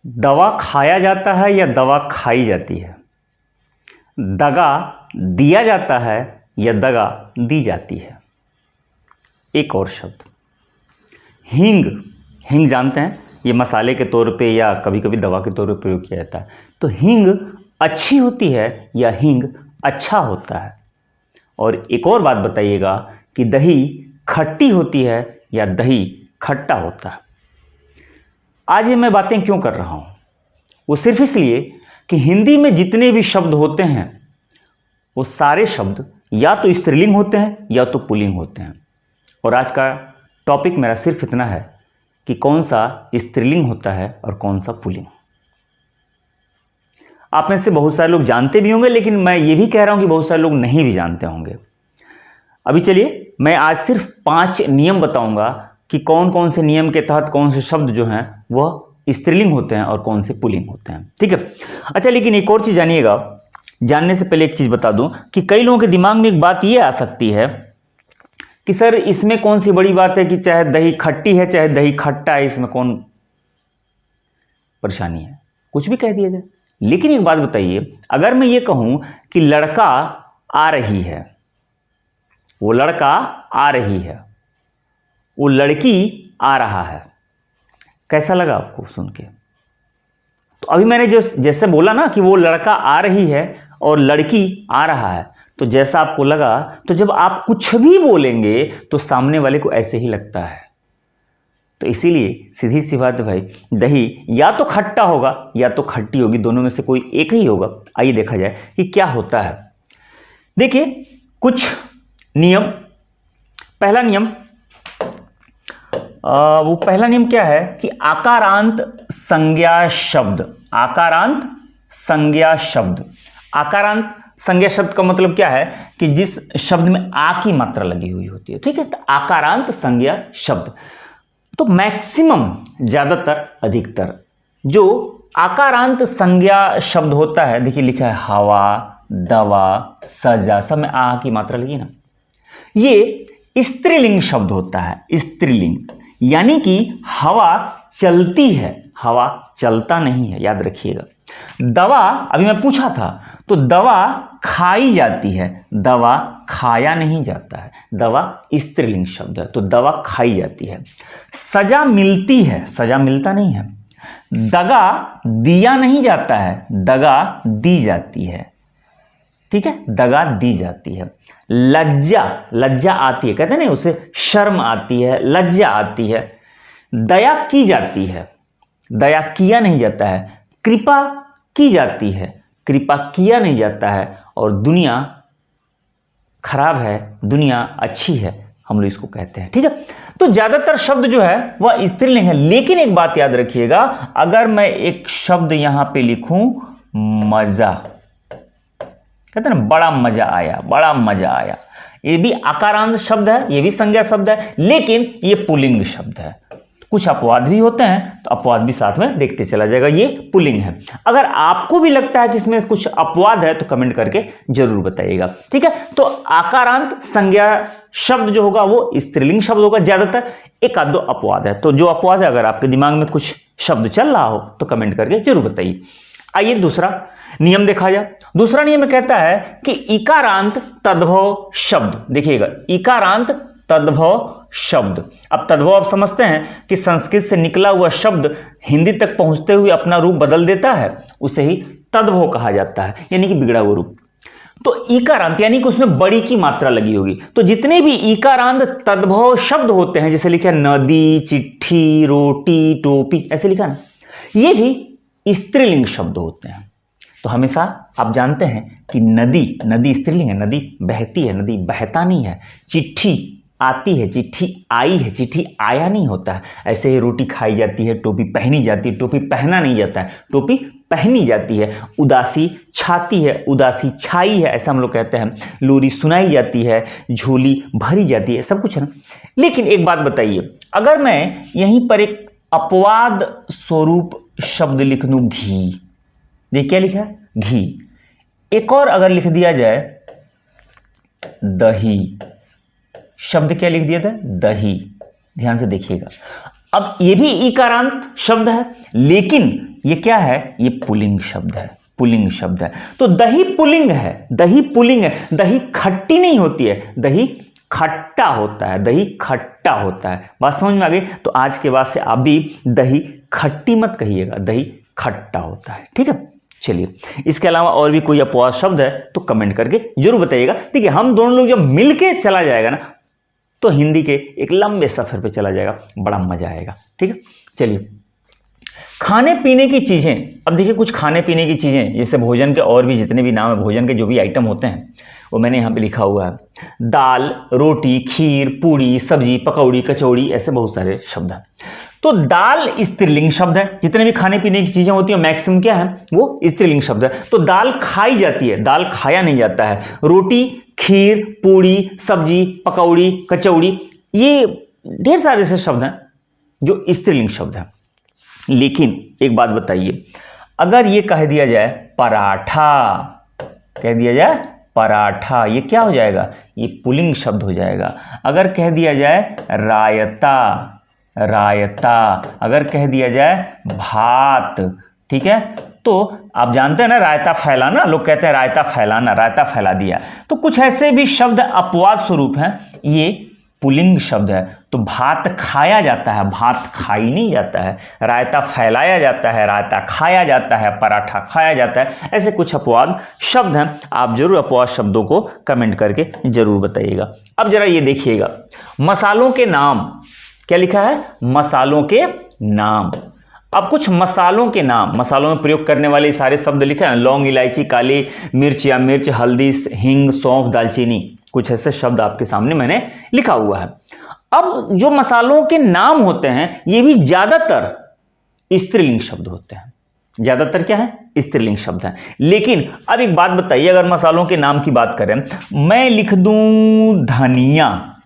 दवा खाया जाता है या दवा खाई जाती है? दगा दिया जाता है या दगा दी जाती है? एक और शब्द हींग। हींग जानते हैं, ये मसाले के तौर पे या कभी कभी दवा के तौर पे प्रयोग किया जाता है। तो हींग अच्छी होती है या हींग अच्छा होता है? और एक और बात बताइएगा कि दही खट्टी होती है या दही खट्टा होता है? आज ये मैं बातें क्यों कर रहा हूँ, वो सिर्फ इसलिए कि हिंदी में जितने भी शब्द होते हैं वो सारे शब्द या तो स्त्रीलिंग होते हैं या तो पुल्लिंग होते हैं। और आज का टॉपिक मेरा सिर्फ इतना है कि कौन सा स्त्रीलिंग होता है और कौन सा पुल्लिंग। आप में से बहुत सारे लोग जानते भी होंगे, लेकिन मैं ये भी कह रहा हूं कि बहुत सारे लोग नहीं भी जानते होंगे। अभी चलिए मैं आज सिर्फ 5 नियम बताऊंगा कि कौन कौन से नियम के तहत कौन से शब्द जो हैं वह स्त्रीलिंग होते हैं और कौन से पुल्लिंग होते हैं। ठीक है। अच्छा, लेकिन एक और चीज़ जानिएगा। जानने से पहले एक चीज़ बता दूं कि कई लोगों के दिमाग में एक बात ये आ सकती है कि सर इसमें कौन सी बड़ी बात है कि चाहे दही खट्टी है चाहे दही खट्टा है, इसमें कौन परेशानी है, कुछ भी कह दिया जाए। लेकिन एक बात बताइए, अगर मैं ये कहूं कि लड़का आ रही है, वो लड़का आ रही है, वो लड़की आ रहा है, कैसा लगा आपको सुन के? तो अभी मैंने जो जैसे बोला ना कि वो लड़का आ रही है और लड़की आ रहा है, तो जैसा आपको लगा, तो जब आप कुछ भी बोलेंगे तो सामने वाले को ऐसे ही लगता है। तो इसीलिए सीधी सी बात है भाई, दही या तो खट्टा होगा या तो खट्टी होगी, दोनों में से कोई एक ही होगा। आइए देखा जाए कि क्या होता है। देखिए कुछ नियम। पहला नियम, वो पहला नियम क्या है कि आकारांत संज्ञा शब्द। आकारांत संज्ञा शब्द। आकारांत संज्ञा शब्द का मतलब क्या है कि जिस शब्द में आ की मात्रा लगी हुई होती है। ठीक है, तो आकारांत संज्ञा शब्द। तो मैक्सिमम, ज्यादातर, अधिकतर जो आकारांत संज्ञा शब्द होता है, देखिए लिखा है हवा, दवा, सजा, सब में आ की मात्रा लगी ना, ये स्त्रीलिंग शब्द होता है। स्त्रीलिंग यानी कि हवा चलती है, हवा चलता नहीं है, याद रखिएगा। दवा, अभी मैं पूछा था, तो दवा खाई जाती है, दवा खाया नहीं जाता है, दवा स्त्रीलिंग शब्द है, तो दवा खाई जाती है। सजा मिलती है, सजा मिलता नहीं है। दगा दिया नहीं जाता है, दगा दी जाती है। ठीक है, दगा दी जाती है। लज्जा, लज्जा आती है, कहते हैं ना उसे शर्म आती है, लज्जा आती है। दया की जाती है, दया किया नहीं जाता है। कृपा की जाती है, कृपा किया नहीं जाता है। और दुनिया खराब है, दुनिया अच्छी है, हम लोग इसको कहते हैं। ठीक है, तो ज्यादातर शब्द जो है वह स्त्रीलिंग है। लेकिन एक बात याद रखिएगा, अगर मैं एक शब्द यहां पे लिखूं मजा, कहते हैं ना बड़ा मजा आया, बड़ा मजा आया, ये भी आकारांत शब्द है, ये भी संज्ञा शब्द है, लेकिन ये पुल्लिंग शब्द है। कुछ अपवाद भी होते हैं, तो अपवाद भी साथ में देखते चला जाएगा, ये पुल्लिंग है। अगर आपको भी लगता है कि इसमें कुछ अपवाद है तो कमेंट करके जरूर बताइएगा। ठीक है, तो आकारांत संज्ञा शब्द जो होगा वो स्त्रीलिंग शब्द होगा ज्यादातर। एक आध दो अपवाद है, तो जो अपवाद है, अगर आपके दिमाग में कुछ शब्द चल रहा हो तो कमेंट करके जरूर बताइए। आइए दूसरा नियम देखा जाए। दूसरा नियम कहता है कि इकारांत तद्भव शब्द। देखिएगा, इकारांत तद्भव शब्द। अब तद्भव आप समझते हैं कि संस्कृत से निकला हुआ शब्द हिंदी तक पहुंचते हुए अपना रूप बदल देता है, उसे ही तद्भव कहा जाता है, यानी कि बिगड़ा हुआ रूप। तो इकारांत यानी कि उसमें बड़ी की मात्रा लगी होगी। तो जितने भी इकारांत तद्भव शब्द होते हैं, जैसे लिखा नदी, चिट्ठी, रोटी, टोपी, ऐसे लिखा ना, ये भी स्त्रीलिंग शब्द होते हैं। तो हमेशा आप जानते हैं कि नदी, नदी स्त्रीलिंग है, नदी बहती है, नदी बहता नहीं है। चिट्ठी आती है, चिट्ठी आई है, चिट्ठी आया नहीं होता है। ऐसे ही रोटी खाई जाती है, टोपी पहनी जाती है, टोपी पहना नहीं जाता है, टोपी पहनी जाती है। उदासी छाती है, उदासी छाई है, ऐसा हम लोग कहते हैं। लोरी सुनाई जाती है, झोली भरी जाती है, सब कुछ है ना। लेकिन एक बात बताइए, अगर मैं यहीं पर एक अपवाद स्वरूप शब्द लिख दूं घी, देखिए क्या लिखा है, घी। एक और अगर लिख दिया जाए दही, शब्द क्या लिख दिया था, दही। ध्यान से देखिएगा, अब ये भी इकारांत शब्द है, लेकिन ये क्या है, ये पुल्लिंग शब्द है, पुल्लिंग शब्द है। तो दही पुल्लिंग है, दही पुल्लिंग है, दही खट्टी नहीं होती है, दही खट्टा होता है, दही खट्टा होता है। बात समझ में आ गई? तो आज के बाद से आप भी दही खट्टी मत कहिएगा, दही खट्टा होता है, ठीक है। चलिए, इसके अलावा और भी कोई अपवाद शब्द है तो कमेंट करके जरूर बताइएगा। ठीक है, हम दोनों लोग जब मिलके चला जाएगा ना तो हिंदी के एक लंबे सफर पे चला जाएगा, बड़ा मजा आएगा, ठीक है। चलिए, खाने पीने की चीजें, अब देखिए कुछ खाने पीने की चीजें, जैसे भोजन के और भी जितने भी नाम है, भोजन के जो भी आइटम होते हैं वो मैंने यहाँ पे लिखा हुआ है। दाल, रोटी, खीर, पूड़ी, सब्जी, पकौड़ी, कचौड़ी, ऐसे बहुत सारे शब्द हैं। तो दाल स्त्रीलिंग शब्द है, जितने भी खाने पीने की चीजें होती है मैक्सिमम क्या है, वो स्त्रीलिंग शब्द है। तो दाल खाई जाती है, दाल खाया नहीं जाता है। रोटी, खीर, पूड़ी, सब्जी, पकौड़ी, कचौड़ी, ये ढेर सारे ऐसे शब्द हैं जो स्त्रीलिंग शब्द हैं। लेकिन एक बात बताइए, अगर ये कह दिया जाए पराठा, कह दिया जाए पराठा, ये क्या हो जाएगा, ये पुल्लिंग शब्द हो जाएगा। अगर कह दिया जाए रायता, रायता, अगर कह दिया जाए भात, ठीक है, तो आप जानते हैं ना रायता फैलाना, लोग कहते हैं रायता फैलाना, रायता फैला दिया। तो कुछ ऐसे भी शब्द अपवाद स्वरूप हैं, ये पुल्लिंग शब्द है। तो भात खाया जाता है, भात खाई नहीं जाता है। रायता फैलाया जाता है, रायता खाया जाता है। पराठा खाया जाता है। ऐसे कुछ अपवाद शब्द हैं, आप जरूर अपवाद शब्दों को कमेंट करके जरूर बताइएगा। अब जरा ये देखिएगा, मसालों के नाम, क्या लिखा है, मसालों के नाम। अब कुछ मसालों के नाम, मसालों में प्रयोग करने वाले सारे शब्द लिखे हैं, लौंग, इलायची, काली मिर्च या मिर्च, हल्दी, हींग, सौंफ, दालचीनी, कुछ ऐसे शब्द आपके सामने मैंने लिखा हुआ है। अब जो मसालों के नाम होते हैं ये भी ज्यादातर स्त्रीलिंग शब्द होते हैं, ज्यादातर क्या है, स्त्रीलिंग शब्द हैं। लेकिन अब एक बात बताइए, अगर मसालों के नाम की बात करें, मैं लिख दूं धनिया,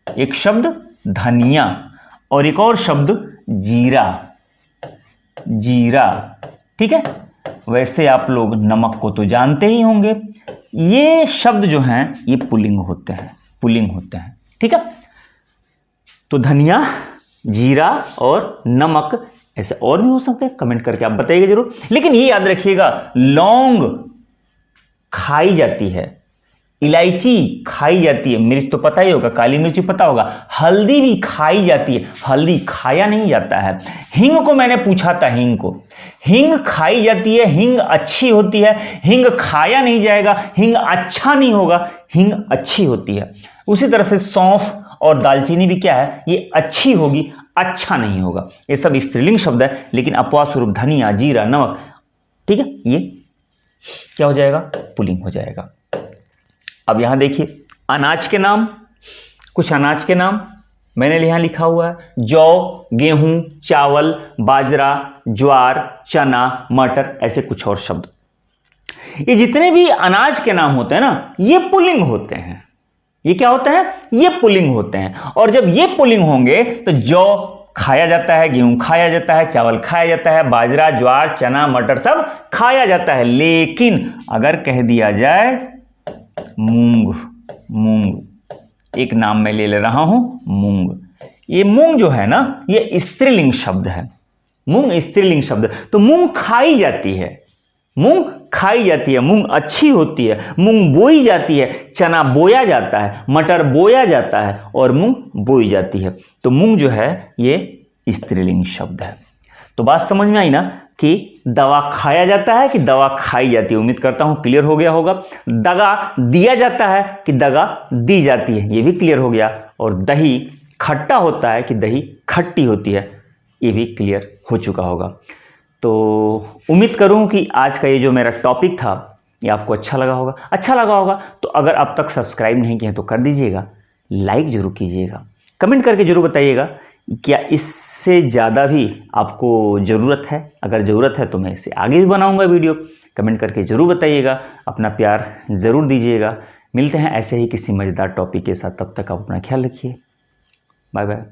एक शब्द धनिया, और एक और शब्द जीरा, जीरा, ठीक है। वैसे आप लोग नमक को तो जानते ही होंगे, ये शब्द जो हैं ये पुल्लिंग होते हैं, पुल्लिंग होते हैं, ठीक है। तो धनिया, जीरा और नमक, ऐसे और भी हो सकते हैं, कमेंट करके आप बताइएगा जरूर। लेकिन ये याद रखिएगा, लौंग खाई जाती है, इलायची खाई जाती है, मिर्च तो पता ही होगा, काली मिर्च पता होगा, हल्दी भी खाई जाती है, हल्दी खाया नहीं जाता है। हींग को मैंने पूछा था, हींग को, हींग खाई जाती है, हींग अच्छी होती है, हींग खाया नहीं जाएगा, हींग अच्छा नहीं होगा, हींग अच्छी होती है। उसी तरह से सौंफ और दालचीनी भी क्या है, ये अच्छी होगी, अच्छा नहीं होगा। ये सब स्त्रीलिंग शब्द है, लेकिन अपवाद स्वरूप धनिया, जीरा, नमक, ठीक है, ये क्या हो जाएगा, पुल्लिंग हो जाएगा। अब यहां देखिए, अनाज के नाम, कुछ अनाज के नाम मैंने यहां लिखा हुआ है, जौ, गेहूं, चावल, बाजरा, ज्वार, चना, मटर, ऐसे कुछ और शब्द। ये जितने भी अनाज के नाम होते हैं ना, ये पुल्लिंग होते हैं। ये क्या होते हैं, ये पुल्लिंग होते हैं। और जब ये पुल्लिंग होंगे तो जौ खाया जाता है, गेहूं खाया जाता है, चावल खाया जाता है, बाजरा, ज्वार, चना, मटर सब खाया जाता है। लेकिन अगर कह दिया जाए मूंग, मूंग, एक नाम मैं ले रहा हूं, मूंग, ये मूंग जो है ना, ये स्त्रीलिंग शब्द है, मूंग स्त्रीलिंग शब्द। तो मूंग खाई जाती है, मूंग खाई जाती है, मूंग अच्छी होती है, मूंग बोई जाती है, चना बोया जाता है, मटर बोया जाता है और मूंग बोई जाती है। तो मूंग जो है ये स्त्रीलिंग शब्द है। तो बात समझ में आई ना कि दवा खाया जाता है कि दवा खाई जाती है। उम्मीद करता हूं क्लियर हो गया होगा। दगा दिया जाता है कि दगा दी जाती है, ये भी क्लियर हो गया। और दही खट्टा होता है कि दही खट्टी होती है, ये भी क्लियर हो चुका होगा। तो उम्मीद करूं कि आज का ये जो मेरा टॉपिक था ये आपको अच्छा लगा होगा। अच्छा लगा होगा तो अगर अब तक सब्सक्राइब नहीं किया तो कर दीजिएगा, लाइक जरूर कीजिएगा, कमेंट करके जरूर बताइएगा क्या इससे ज़्यादा भी आपको ज़रूरत है। अगर ज़रूरत है तो मैं इससे आगे भी बनाऊंगा वीडियो, कमेंट करके ज़रूर बताइएगा, अपना प्यार ज़रूर दीजिएगा। मिलते हैं ऐसे ही किसी मज़ेदार टॉपिक के साथ, तब तक आप अपना ख्याल रखिए। Bye bye.